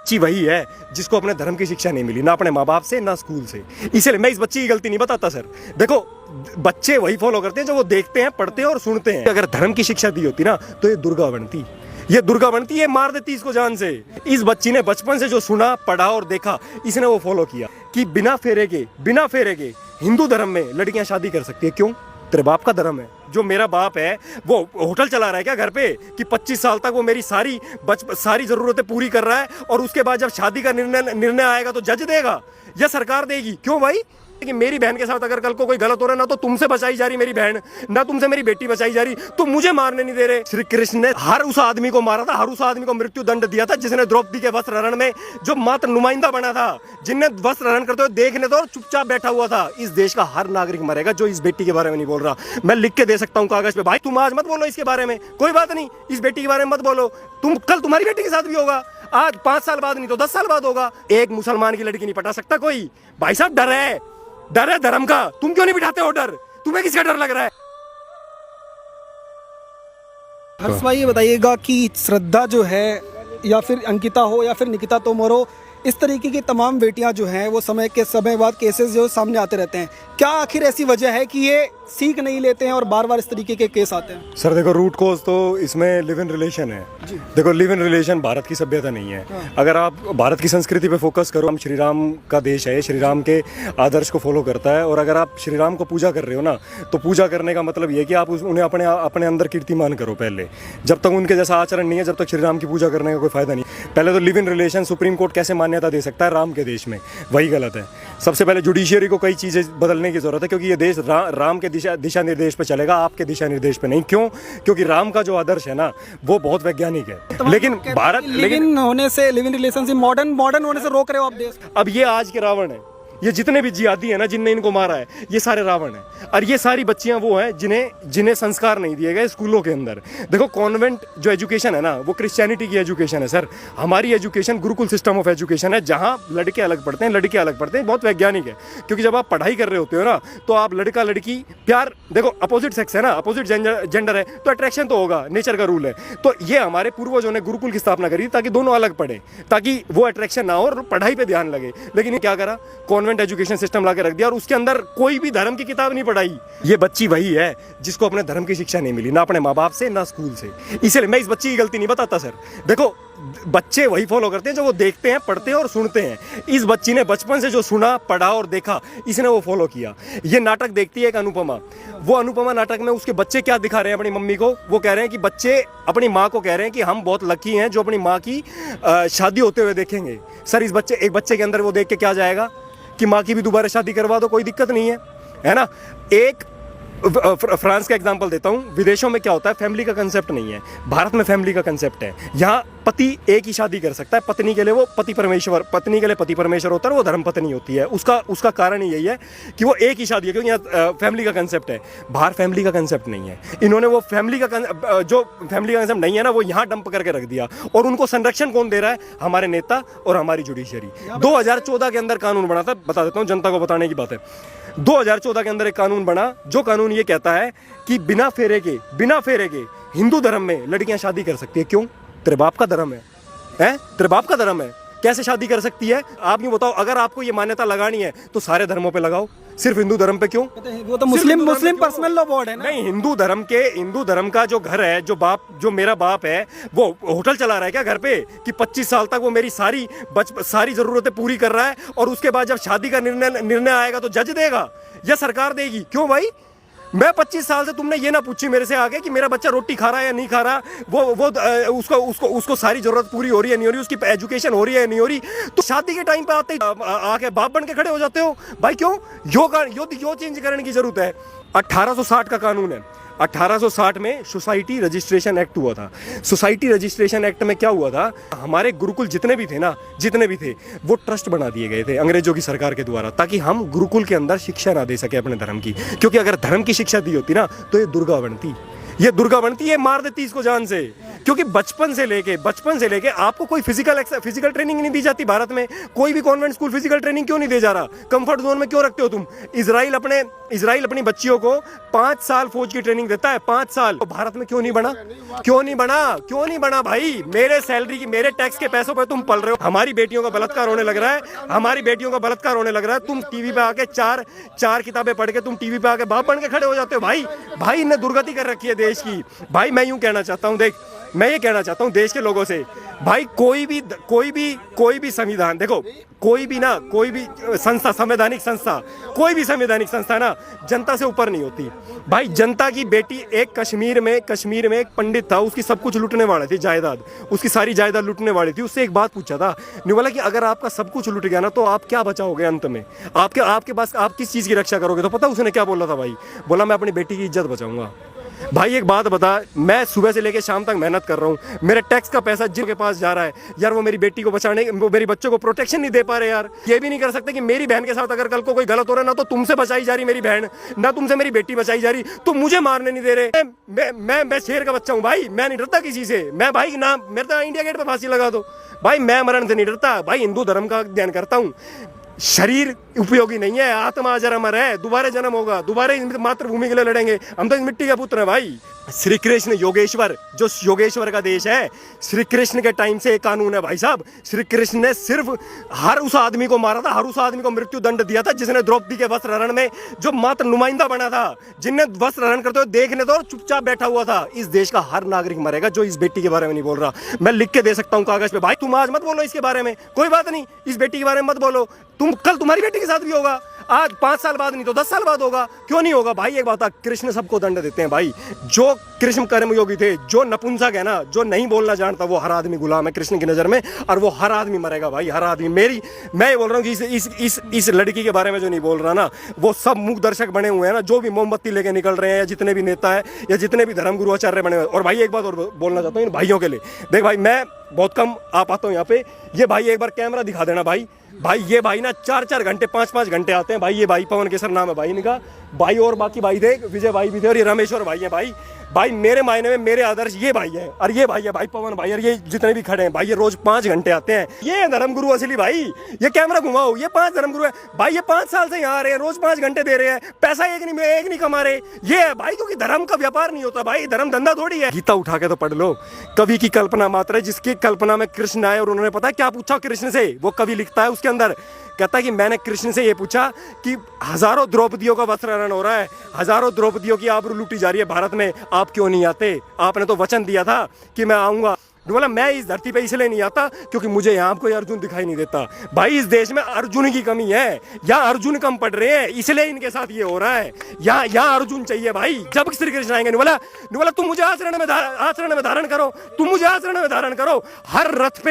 बच्ची वही है जिसको अपने धर्म की शिक्षा नहीं मिली, ना अपने माँ बाप से ना स्कूल से। इसलिए मैं इस बच्ची की गलती नहीं बताता सर। देखो, बच्चे वही फॉलो करते हैं जो वो देखते हैं, पढ़ते हैं और सुनते हैं। अगर धर्म की शिक्षा दी होती ना तो ये दुर्गा बनती, ये मार देती इसको जान से। इस बच्ची ने बचपन से जो सुना, पढ़ा और देखा, इसने वो फॉलो किया कि बिना फेरे के हिंदू धर्म में लड़कियां शादी कर सकती है। क्यों? तेरे बाप का धर्म है। जो मेरा बाप है वो होटल चला रहा है क्या घर पे कि 25 साल तक वो मेरी सारी जरूरतें पूरी कर रहा है और उसके बाद जब शादी का निर्णय आएगा तो जज देगा या सरकार देगी? क्यों भाई? कि मेरी बहन के साथ अगर कल को कोई गलत हो रहा है, ना तो तुमसे बचाई जा रही मेरी बहन, ना तुमसे मेरी बेटी बचाई जा रही, तो मुझे मारने नहीं दे रहे। श्री कृष्ण ने हर उस आदमी को मारा था, हर उस आदमी को मृत्यु दंड दिया था जिसने द्रौपदी के वस्त्र हरण में जो मात्र नुमाइंदा बना था, जिनने वस्त्र हरण करते हुए देखने तो चुपचाप बैठा हुआ था। इस देश का हर नागरिक मरेगा जो इस बेटी के बारे में नहीं बोल रहा। मैं लिख के दे सकता हूँ कागज पे, भाई तुम आज मत बोलो इसके बारे में, कोई बात नहीं, इस बेटी के बारे में मत बोलो, कल तुम्हारी बेटी के साथ भी होगा, आज 5 साल बाद नहीं तो 10 साल बाद होगा। एक मुसलमान की लड़की नहीं पटा सकता कोई। भाई साहब डर है धर्म का। तुम क्यों नहीं बिठाते हो डर? तुम्हें किसका डर लग रहा है? हर्ष भाई ये बताइएगा कि श्रद्धा जो है, या फिर अंकिता हो या फिर निकिता तोमर हो, इस तरीके की तमाम बेटियां जो हैं वो समय बाद केसेस जो सामने आते रहते हैं। क्या आखिर ऐसी वजह है कि ये सीख नहीं लेते हैं और बार बार इस तरीके के केस आते हैं? सर देखो, रूट कॉज तो इसमें लिव इन रिलेशन है। देखो, लिव इन रिलेशन भारत की सभ्यता नहीं है। अगर आप भारत की संस्कृति पे फोकस करो, हम श्री राम का देश है, श्री राम के आदर्श को फॉलो करता है। और अगर आप श्री राम को पूजा कर रहे हो ना, तो पूजा करने का मतलब ये है कि आप उन्हें अपने अंदर कीर्तिमान करो पहले। जब तक उनके जैसा आचरण नहीं है, जब तक श्री राम की पूजा करने का कोई फायदा नहीं। पहले तो live in relation supreme court कैसे मान्यता दे सकता है राम के देश में? वही गलत है। सबसे पहले जुडिशियरी को कई चीज़ें बदलने की जरूरत है, क्योंकि ये देश राम के दिशा निर्देश पे चलेगा, आपके दिशा निर्देश पे नहीं। क्यों? क्योंकि राम का जो आदर्श है ना वो बहुत वैज्ञानिक है। लेकिन Bharat live in relationship modern होने से रोक रहे हो आप देश। अब ये आज के रावण है, ये जितने भी जिहादी है ना, जिनने इनको मारा है, ये सारे रावण हैं। और ये सारी बच्चियां वो हैं जिन्हें संस्कार नहीं दिए गए स्कूलों के अंदर। देखो, कॉन्वेंट जो एजुकेशन है ना वो क्रिश्चियनिटी की एजुकेशन है सर। हमारी education Gurukul system of education है, जहां लड़के अलग पढ़ते हैं, लड़के अलग पढ़ते हैं। बहुत वैज्ञानिक है, क्योंकि जब आप पढ़ाई कर रहे होते हो ना, तो आप लड़का लड़की प्यार, देखो अपोजिट सेक्स है ना, अपोजिट जेंडर है, तो अट्रैक्शन तो होगा, नेचर का रूल है। तो ये हमारे पूर्वजों ने गुरुकुल की स्थापना करी ताकि दोनों अलग पढ़े, ताकि वो अट्रैक्शन ना हो और पढ़ाई पे ध्यान लगे। लेकिन क्या करा, कॉन्वेंट एजुकेशन सिस्टम लाके रख दिया और उसके अंदर कोई भी धर्म की किताब नहीं पढ़ाई। ये बच्ची वही है जिसको अपने धर्म की शिक्षा नहीं मिली, ना अपने माँ बाप से ना स्कूल से। इसलिए मैं इस बच्ची की गलती नहीं बताता सर। देखो, बच्चे वही फॉलो करते हैं जो वो देखते हैं, पढ़ते हैं और सुनते हैं। इस बच्ची ने बचपन से जो सुना, पढ़ा और देखा, इसने वो फॉलो किया। ये नाटक देखती है एक अनुपमा, वो अनुपमा नाटक में उसके बच्चे क्या दिखा रहे हैं अपनी मम्मी को? वो कह रहे हैं कि बच्चे अपनी माँ को कह रहे हैं कि हम बहुत लकी हैं जो अपनी माँ की शादी होते हुए देखेंगे। सर, एक बच्चे के अंदर वो देख के क्या जाएगा कि माँ की भी दोबारा शादी करवा दो, कोई दिक्कत नहीं है ना। एक फ्रांस का एग्जांपल देता हूँ। विदेशों में क्या होता है, फैमिली का कंसेप्ट नहीं है, भारत में फैमिली का कंसेप्ट है। यहाँ पति एक ही शादी कर सकता है, पत्नी के लिए वो पति परमेश्वर होता है, वो धर्म पत्नी होती है। उसका कारण ही यही है कि वो एक ही शादी है, क्योंकि यहाँ फैमिली का कंसेप्ट है। बाहर फैमिली का कंसेप्ट नहीं है। इन्होंने वो फैमिली का कंसेप्ट नहीं है ना, वो यहाँ डंप करके रख दिया। और उनको संरक्षण कौन दे रहा है? हमारे नेता और हमारी जुडिशरी। 2014 के अंदर कानून बना था, बता देता हूँ, जनता को बताने की बात है। 2014 के अंदर एक कानून बना, जो कानून ये कहता है कि बिना फेरे के हिंदू धर्म में लड़कियां शादी कर सकती है। क्यों? तेरे बाप का धर्म है, तेरे बाप का धर्म है, कैसे शादी कर सकती है? आप यूँ बताओ, अगर आपको ये मान्यता लगानी है तो सारे धर्मों पे लगाओ, सिर्फ हिंदू धर्म पे क्यों? वो तो मुस्लिम पर्सनल लॉ बोर्ड है ना। नहीं, हिंदू धर्म का जो घर है, जो मेरा बाप है, वो होटल चला रहा है क्या घर पे कि 25 साल तक वो मेरी सारी जरूरतें पूरी कर रहा है और उसके बाद जब शादी का निर्णय आएगा तो जज देगा या सरकार देगी? क्यों भाई? मैं 25 साल से तुमने ये ना पूछी मेरे से आगे कि मेरा बच्चा रोटी खा रहा है या नहीं खा रहा, उसको सारी जरूरत पूरी हो रही है नहीं हो रही, उसकी एजुकेशन हो रही है नहीं हो रही, तो शादी के टाइम पे आते आके बाप बन के खड़े हो जाते हो। भाई क्यों? यो चेंज करने की जरूरत है। 1860 का कानून है। 1860 में सोसाइटी रजिस्ट्रेशन एक्ट हुआ था। सोसाइटी रजिस्ट्रेशन एक्ट में क्या हुआ था, हमारे गुरुकुल जितने भी थे वो ट्रस्ट बना दिए गए थे अंग्रेजों की सरकार के द्वारा, ताकि हम गुरुकुल के अंदर शिक्षा ना दे सके अपने धर्म की। क्योंकि अगर धर्म की शिक्षा दी होती ना तो ये दुर्गा बनती, ये दुर्गा बनती है, मार देती इसको जान से। क्योंकि बचपन से लेके आपको कोई फिजिकल ट्रेनिंग नहीं दी जाती भारत में। कोई भी कॉन्वेंट स्कूल फिजिकल ट्रेनिंग क्यों नहीं दे जा रहा? कंफर्ट जोन में क्यों रखते हो तुम? इजराइल अपनी बच्चियों को 5 साल फौज की ट्रेनिंग देता है, 5 साल। तो भारत में क्यों नहीं बना भाई? मेरे सैलरी की, मेरे टैक्स के पैसों पर तुम पल रहे हो। हमारी बेटियों का बलात्कार होने लग रहा है, तुम टीवी पे आके चार किताबें पढ़ के तुम टीवी पे आके बाप बन के खड़े हो जाते हो। भाई इन्हें दुर्गति कर रखी है देश की। भाई मैं यूं कहना चाहता हूं, मैं ये कहना चाहता हूं देश के लोगों से, भाई कोई भी संविधान, देखो कोई भी संस्था, संवैधानिक संस्था ना जनता से ऊपर नहीं होती। भाई जनता की बेटी, एक कश्मीर में एक पंडित था, उसकी सब कुछ लूटने वाले थे, जायदाद, उसकी सारी जायदाद लूटने वाली थी। उससे एक बात पूछा था, नहीं बोला कि अगर आपका सब कुछ लूट गया ना तो आप क्या बचाओगे अंत में? आपके पास आप किस चीज़ की रक्षा करोगे? तो पता उसने क्या बोला था भाई? बोला मैं अपनी बेटी की इज्जत बचाऊंगा। भाई एक बात बता, मैं सुबह से लेकर शाम तक मेहनत कर रहा हूँ, मेरे टैक्स का पैसा जिनके पास जा रहा है यार, वो मेरी बेटी को बचाने, वो मेरी बच्चों को प्रोटेक्शन नहीं दे पा रहे यार। ये भी नहीं कर सकते कि मेरी बहन के साथ अगर कल को कोई गलत हो रहा है ना तो तुमसे बचाई जा रही मेरी बहन, ना तुमसे मेरी बेटी बचाई जा रही, तो मुझे मारने नहीं दे रहे। मैं शेर का बच्चा हूँ भाई, मैं नहीं डरता किसी से। मैं भाई ना, मेरे तो इंडिया गेट पर फांसी लगा दो भाई, मैं मरण से नहीं डरता भाई। हिंदू धर्म का ध्यान करता हूँ। शरीर उपयोगी नहीं है, आत्मा अजर अमर है, दोबारा जन्म होगा, दोबारा इस मातृभूमि के लिए लड़ेंगे। हम तो इस मिट्टी के पुत्र हैं भाई। श्री कृष्ण योगेश्वर, जो योगेश्वर का देश है, श्री कृष्ण के टाइम से एक कानून है भाई साहब। श्री कृष्ण ने सिर्फ हर उस आदमी को मारा था, हर उस आदमी को मृत्यु दंड दिया था जिसने द्रौपदी के वस्त्र हरण में जो मात्र नुमाइंदा बना था, जिनने वस्त्र हरण करते हुए देखने तो और चुपचाप बैठा हुआ था। इस देश का हर नागरिक मरेगा जो इस बेटी के बारे में नहीं बोल रहा। मैं लिख के दे सकता हूँ कागज पे, भाई तुम आज मत बोलो इसके बारे में, कोई बात नहीं, इस बेटी के बारे में मत बोलो। कल तुम्हारी बेटी के साथ भी होगा, आज 5 साल बाद नहीं तो 10 साल बाद होगा, क्यों नहीं होगा भाई? एक बात है, कृष्ण सबको दंड देते हैं भाई। जो कृष्ण कर्मयोगी थे, जो नपुंसक है ना, जो नहीं बोलना जानता, वो हर आदमी गुलाम है कृष्ण की नजर में, और वो हर आदमी मरेगा भाई, हर आदमी। मैं ये बोल रहा हूँ कि इस लड़की के बारे में जो नहीं बोल रहा ना, वो सब मूक दर्शक बने हुए हैं ना, जो भी मोमबत्ती लेके निकल रहे हैं, या जितने भी नेता है, या जितने भी धर्मगुरु आचार्य बने हुए। और भाई एक बात और बोलना चाहता हूँ इन भाइयों के लिए, देख भाई मैं बहुत कम आ पाता हूँ यहाँ पे, ये भाई एक बार कैमरा दिखा देना भाई। ये भाई ना 4-4 घंटे 5-5 घंटे आते हैं भाई। ये भाई पवन केसर नाम है भाई इनका भाई, और बाकी भाई थे, विजय भाई भी थे, और ये रमेश्वर भाई है भाई मेरे मायने में मेरे आदर्श ये भाई है, और ये भाई है भाई पवन भाई, और ये जितने भी खड़े हैं भाई, ये रोज 5 घंटे आते हैं। ये धर्मगुरु असली भाई, ये कैमरा घुमाओ, ये 5 धर्मगुरु है भाई, ये 5 साल से यहाँ आ रहे हैं, रोज 5 घंटे दे रहे हैं, पैसा एक नहीं कमा रहे। ये है भाई, क्योंकि धर्म का व्यापार नहीं होता भाई, धर्म धंधा थोड़ी है। गीता उठा के तो पढ़ लो, कवि की कल्पना मात्र है, जिसकी कल्पना में कृष्ण आए और उन्होंने पता क्या पूछा कृष्ण से, वो कवि लिखता है उसके अंदर, कहता है कि मैंने कृष्ण से ये पूछा कि हजारों द्रौपदियों का वस्त्र हरण हो रहा है, हजारों द्रौपदियों की आबरू लूटी जा रही है भारत में, आप क्यों नहीं आते? आपने तो वचन दिया था कि मैं आऊंगा। बोला मैं इस धरती पे इसलिए नहीं आता क्योंकि मुझे यहाँ कोई अर्जुन दिखाई नहीं देता। भाई इस देश में अर्जुन की कमी है, यहाँ अर्जुन कम पड़ रहे हैं, इसलिए इनके साथ ये हो रहा है। यहाँ अर्जुन चाहिए भाई। जब श्री कृष्ण आएंगे, नहीं बोला तुम मुझे आचरण में धारण करो, तुम मुझे आचरण में धारण करो। हर रथ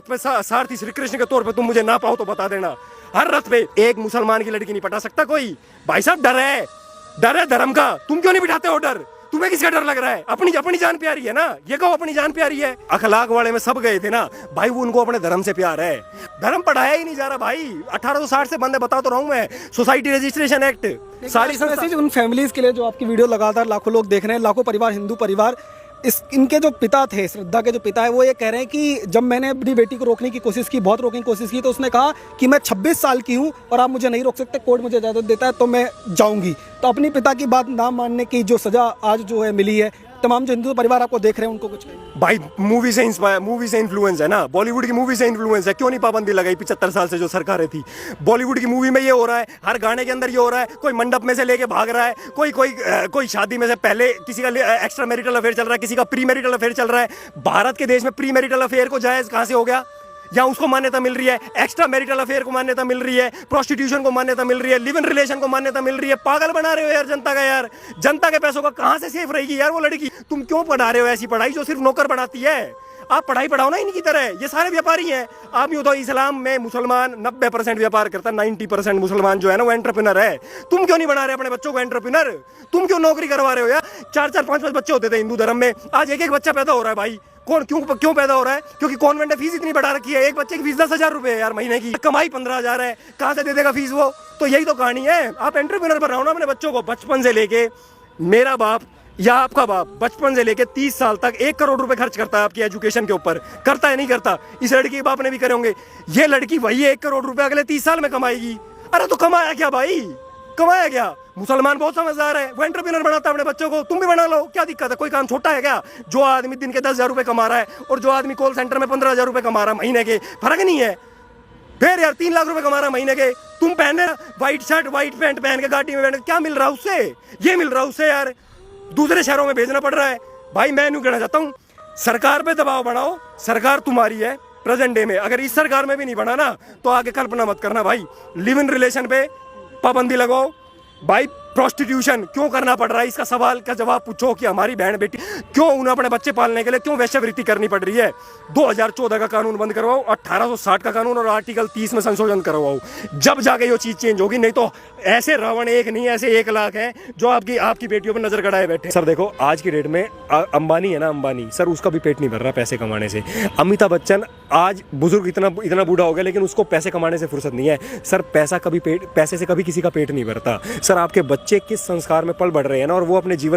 पे सारथी श्री कृष्ण के तौर पे तुम मुझे ना पाओ तो बता देना। हर रथ पे एक मुसलमान की लड़की नहीं पटा सकता कोई। भाई साहब डर है धर्म का, तुम क्यों नहीं बिठाते हो डर? तुम्हें किसका डर लग रहा है? अपनी जान प्यारी है ना, ये कहो अपनी जान प्यारी है। अखलाक वाले में सब गए थे ना भाई, वो उनको अपने धर्म से प्यार है। धर्म पढ़ाया ही नहीं जा रहा भाई। 1860 से बंदे बता तो रहा हूँ मैं, सोसाइटी रजिस्ट्रेशन एक्ट सारी मैसेज उन फैमिलीज के लिए जो आपकी वीडियो लगातार लाखों लोग देख रहे हैं, लाखों परिवार, हिंदू परिवार, इनके जो पिता थे, श्रद्धा के जो पिता है, वो ये कह रहे हैं कि जब मैंने अपनी बेटी को रोकने की कोशिश की, बहुत रोकने की कोशिश की, तो उसने कहा कि मैं 26 साल की हूँ और आप मुझे नहीं रोक सकते, कोर्ट मुझे इजाज़त देता है तो मैं जाऊँगी। तो अपनी पिता की बात ना मानने की जो सज़ा आज जो है मिली है, तमाम जो हिंदू परिवार आपको देख रहे हैं उनको कुछ भाई मूवी से इन्फ्लुएंस है ना, बॉलीवुड की मूवी से इन्फ्लुएंस है। क्यों नहीं पाबंदी लगाई 75 साल से जो सरकारें थी? बॉलीवुड की मूवी में ये हो रहा है, हर गाने के अंदर ये हो रहा है, कोई मंडप में से लेके भाग रहा है, कोई शादी में से पहले किसी का एक्स्ट्रा मैरिटल अफेयर चल रहा है, किसी का प्री मैरिटल अफेयर चल रहा है। भारत के देश में प्री मैरिटल अफेयर को जायज कहाँ से हो गया? या उसको मान्यता मिल रही है, एक्स्ट्रा मैरिटल अफेयर को मान्यता मिल रही है, प्रोस्टिट्यूशन को मान्यता मिल रही है, लिव इन रिलेशन को मान्यता मिल रही है। पागल बना रहे हो यार जनता का। यार जनता के पैसों का कहां से सेफ रहेगी यार वो लड़की? तुम क्यों पढ़ा रहे हो ऐसी पढ़ाई जो सिर्फ नौकर बनाती है? आप पढ़ाई पढ़ाओ ना इनकी तरह, ये सारे व्यापारी हैं। आप यूँ तो इस्लाम में मुसलमान 90% व्यापार करता है, 90% मुसलमान जो है ना वो एंटरप्रेन्योर है। तुम क्यों नहीं बना रहे अपने बच्चों को एंटरप्रेन्योर? तुम क्यों नौकरी करवा रहे हो यार? 4-4 5-5 बच्चे होते थे हिंदू धर्म में, आज एक बच्चा पैदा हो रहा है भाई। क्यों पैदा हो रहा है? क्योंकि कॉन्वेंट फीस इतनी बढ़ा रखी है, एक बच्चे की फीस 10,000 रुपए है यार महीने की, कमाई 15,000 है, कहाँ से दे देगा फीस वो? तो यही तो कहानी है। आप एंटरप्रेन्योर बनाओ ना अपने बच्चों को बचपन से लेके। मेरा बाप या आपका बाप बचपन से लेके 30 साल तक 1 करोड़ रुपए खर्च करता है आपकी एजुकेशन के ऊपर, करता है नहीं करता? इस लड़की के बाप ने भी करे होंगे। ये लड़की वही 1 करोड़ रुपए अगले 30 साल में कमाएगी। अरे तो कमाया क्या भाई, कमाया क्या? मुसलमान बहुत समझदार है, वो एंटरप्रेन्योर बनाता है अपने बच्चों को, तुम भी बना लो, क्या दिक्कत है? कोई काम छोटा है क्या? जो आदमी दिन के 10,000 रुपए कमा रहा है और जो आदमी कॉल सेंटर में 15,000 रुपए कमा रहा है महीने के, फर्क नहीं है? फिर यार 3 लाख रुपए कमा रहा है महीने के, तुम पहने व्हाइट शर्ट व्हाइट पैंट पहन के गाड़ी में बैठ के, क्या मिल रहा है उससे? ये मिल रहा है उससे यार, दूसरे शहरों में भेजना पड़ रहा है। भाई मैं यूं कहना चाहता हूँ, सरकार पे दबाव बढ़ाओ, सरकार तुम्हारी है प्रेजेंट डे में, अगर इस सरकार में भी नहीं बढ़ा ना तो आगे कल्पना मत करना भाई। लिव इन रिलेशन पे पाबंदी लगाओ भाई। प्रोस्टिट्यूशन क्यों करना पड़ रहा है, इसका सवाल का जवाब पूछो कि हमारी बहन बेटी क्यों, उन्हें अपने बच्चे पालने के लिए क्यों वेश्यावृत्ति करनी पड़ रही है? 2014 का कानून बंद करवाओ, 1860 का कानून और आर्टिकल 30 में संशोधन करवाओ, जब जाके ये चीज चेंज होगी। नहीं तो ऐसे रावण एक नहीं, ऐसे 1 लाख हैं जो आपकी बेटियों पर नजर गड़ाए बैठे। सर देखो आज की डेट में अंबानी है ना, अंबानी सर, उसका भी पेट नहीं भर रहा पैसे कमाने से। अमिताभ बच्चन आज बुजुर्ग इतना बूढ़ा हो गया लेकिन उसको पैसे कमाने से फुर्सत नहीं है सर। पैसे से कभी किसी का पेट नहीं भरता सर। आपके बच्चे किस संस्कार में पल बढ़ रहे हैं ना, और वो अपने जीवन